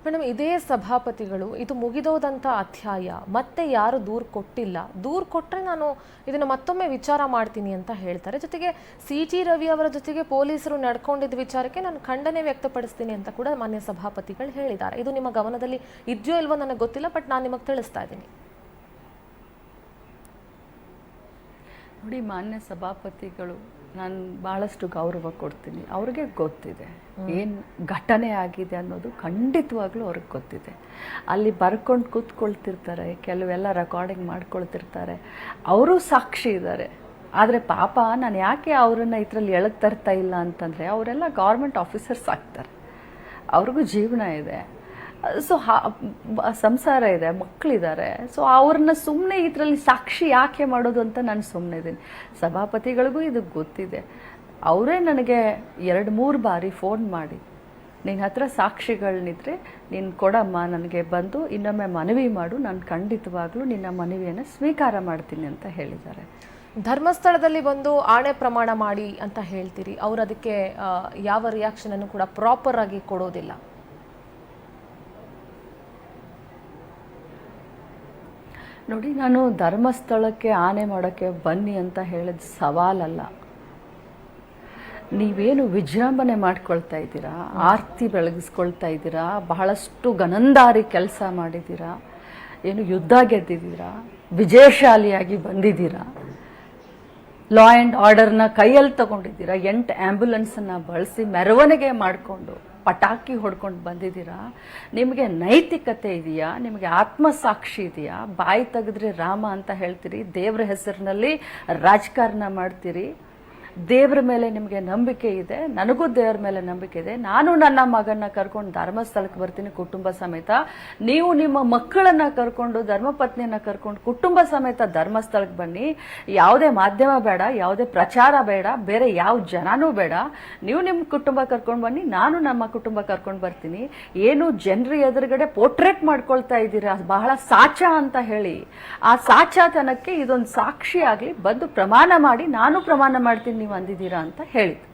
Madam, ಇದೇ ಸಭಾಪತಿಗಳು ಇದು ಮುಗಿದೋದಂಥ ಅಧ್ಯಾಯ, ಮತ್ತೆ ಯಾರು ದೂರು ಕೊಟ್ಟಿಲ್ಲ, ದೂರು ಕೊಟ್ಟರೆ ನಾನು ಇದನ್ನು ಮತ್ತೊಮ್ಮೆ ವಿಚಾರ ಮಾಡ್ತೀನಿ ಅಂತ ಹೇಳ್ತಾರೆ. ಜೊತೆಗೆ CT ರವಿ ಅವರ ಜೊತೆಗೆ ಪೊಲೀಸರು ನಡ್ಕೊಂಡಿದ್ದ ವಿಚಾರಕ್ಕೆ ನಾನು ಖಂಡನೆ ವ್ಯಕ್ತಪಡಿಸ್ತೀನಿ ಅಂತ ಕೂಡ ಮಾನ್ಯ ಸಭಾಪತಿಗಳು ಹೇಳಿದ್ದಾರೆ. ಇದು ನಿಮ್ಮ ಗಮನದಲ್ಲಿ ಇದೆಯೋ ಇಲ್ವೋ ನನಗೆ ಗೊತ್ತಿಲ್ಲ, ಬಟ್ ನಾನು ನಿಮಗೆ ತಿಳಿಸ್ತಾ ಇದ್ದೀನಿ. ನೋಡಿ, ಮಾನ್ಯ ಸಭಾಪತಿಗಳು ನಾನು ಭಾಳಷ್ಟು ಗೌರವ ಕೊಡ್ತೀನಿ. ಅವ್ರಿಗೆ ಗೊತ್ತಿದೆ ಏನು ಘಟನೆ ಆಗಿದೆ ಅನ್ನೋದು, ಖಂಡಿತವಾಗ್ಲೂ ಅವ್ರಿಗೆ ಗೊತ್ತಿದೆ. ಅಲ್ಲಿ ಬರ್ಕೊಂಡು ಕೂತ್ಕೊಳ್ತಿರ್ತಾರೆ, ಕೆಲವೆಲ್ಲ ರೆಕಾರ್ಡಿಂಗ್ ಮಾಡ್ಕೊಳ್ತಿರ್ತಾರೆ, ಅವರು ಸಾಕ್ಷಿ ಇದ್ದಾರೆ. ಆದರೆ ಪಾಪ ನಾನು ಯಾಕೆ ಅವರನ್ನು ಇದರಲ್ಲಿ ಎಳೆದು ತರ್ತಾ ಇಲ್ಲ ಅಂತಂದರೆ, ಅವರೆಲ್ಲ ಗೌರ್ಮೆಂಟ್ ಆಫೀಸರ್ಸ್ ಆಗ್ತಾರೆ, ಅವ್ರಿಗೂ ಜೀವನ ಇದೆ, ಸೊ ಸಂಸಾರ ಇದೆ, ಮಕ್ಕಳಿದ್ದಾರೆ. ಸೊ ಅವ್ರನ್ನ ಸುಮ್ಮನೆ ಇದರಲ್ಲಿ ಸಾಕ್ಷಿ ಯಾಕೆ ಮಾಡೋದು ಅಂತ ನಾನು ಸುಮ್ಮನೆ ಇದ್ದೀನಿ. ಸಭಾಪತಿಗಳಿಗೂ ಇದು ಗೊತ್ತಿದೆ. ಅವರೇ ನನಗೆ 2-3 ಬಾರಿ ಫೋನ್ ಮಾಡಿ, ನಿನ್ನ ಹತ್ರ ಸಾಕ್ಷಿಗಳನ್ನಿದ್ರೆ ನೀನು ಕೊಡಮ್ಮ, ನನಗೆ ಬಂದು ಇನ್ನೊಮ್ಮೆ ಮನವಿ ಮಾಡು, ನಾನು ಖಂಡಿತವಾಗ್ಲೂ ನಿನ್ನ ಮನವಿಯನ್ನು ಸ್ವೀಕಾರ ಮಾಡ್ತೀನಿ ಅಂತ ಹೇಳಿದ್ದಾರೆ. ಧರ್ಮಸ್ಥಳದಲ್ಲಿ ಬಂದು ಆಣೆ ಪ್ರಮಾಣ ಮಾಡಿ ಅಂತ ಹೇಳ್ತೀರಿ, ಅವರು ಅದಕ್ಕೆ ಯಾವ ರಿಯಾಕ್ಷನ್ ಅನ್ನು ಕೂಡ ಪ್ರಾಪರ್ ಆಗಿ ಕೊಡೋದಿಲ್ಲ. ನೋಡಿ, ನಾನು ಧರ್ಮಸ್ಥಳಕ್ಕೆ ಆನೆ ಮಾಡೋಕ್ಕೆ ಬನ್ನಿ ಅಂತ ಹೇಳಿದ ಸವಾಲಲ್ಲ. ನೀವೇನು ವಿಜೃಂಭಣೆ ಮಾಡ್ಕೊಳ್ತಾ ಇದ್ದೀರಾ, ಆರತಿ ಬೆಳಗಿಸ್ಕೊಳ್ತಾ ಇದ್ದೀರಾ, ಬಹಳಷ್ಟು ಗನಂದಾರಿ ಕೆಲಸ ಮಾಡಿದ್ದೀರಾ, ಏನು ಯುದ್ಧ ಗೆದ್ದಿದ್ದೀರಾ, ವಿಜಯಶಾಲಿಯಾಗಿ ಬಂದಿದ್ದೀರಾ, ಲಾ ಆ್ಯಂಡ್ ಆರ್ಡರ್ನ ಕೈಯಲ್ಲಿ ತಗೊಂಡಿದ್ದೀರಾ, 8 ಆ್ಯಂಬುಲೆನ್ಸನ್ನು ಬಳಸಿ ಮೆರವಣಿಗೆ ಮಾಡಿಕೊಂಡು ಪಟಾಕಿ ಹೊಡ್ಕೊಂಡು ಬಂದಿದ್ದೀರಾ. ನಿಮಗೆ ನೈತಿಕತೆ ಇದೆಯಾ? ನಿಮಗೆ ಆತ್ಮಸಾಕ್ಷಿ ಇದೆಯಾ? ಬಾಯಿ ತೆಗೆದ್ರೆ ರಾಮ ಅಂತ ಹೇಳ್ತೀರಿ, ದೇವರ ಹೆಸರಿನಲ್ಲಿ ರಾಜಕಾರಣ ಮಾಡ್ತೀರಿ. ದೇವರ ಮೇಲೆ ನಿಮಗೆ ನಂಬಿಕೆ ಇದೆ, ನನಗೂ ದೇವರ ಮೇಲೆ ನಂಬಿಕೆ ಇದೆ. ನಾನು ನನ್ನ ಮಗನ್ನ ಕರ್ಕೊಂಡು ಧರ್ಮಸ್ಥಳಕ್ಕೆ ಬರ್ತೀನಿ ಕುಟುಂಬ ಸಮೇತ. ನೀವು ನಿಮ್ಮ ಮಕ್ಕಳನ್ನ ಕರ್ಕೊಂಡು, ಧರ್ಮಪತ್ನಿಯನ್ನ ಕರ್ಕೊಂಡು ಕುಟುಂಬ ಸಮೇತ ಧರ್ಮಸ್ಥಳಕ್ಕೆ ಬನ್ನಿ. ಯಾವುದೇ ಮಾಧ್ಯಮ ಬೇಡ, ಯಾವುದೇ ಪ್ರಚಾರ ಬೇಡ, ಬೇರೆ ಯಾವ ಜನನೂ ಬೇಡ. ನೀವು ನಿಮ್ಮ ಕುಟುಂಬ ಕರ್ಕೊಂಡು ಬನ್ನಿ, ನಾನು ನಮ್ಮ ಕುಟುಂಬ ಕರ್ಕೊಂಡು ಬರ್ತೀನಿ. ಏನು ಜನರ ಎದುರುಗಡೆ ಪೋರ್ಟ್ರೇಟ್ ಮಾಡ್ಕೊಳ್ತಾ ಇದ್ದೀರಾ ಬಹಳ ಸಾಚ ಅಂತ ಹೇಳಿ, ಆ ಸಾಚಾತನಕ್ಕೆ ಇದೊಂದು ಸಾಕ್ಷಿ ಆಗಲಿ, ಬಂದು ಪ್ರಮಾಣ ಮಾಡಿ, ನಾನು ಪ್ರಮಾಣ ಮಾಡ್ತೀನಿ ನೀವು ಅಂದಿದ್ದೀರಾ ಅಂತ ಹೇಳಿದ್ರು.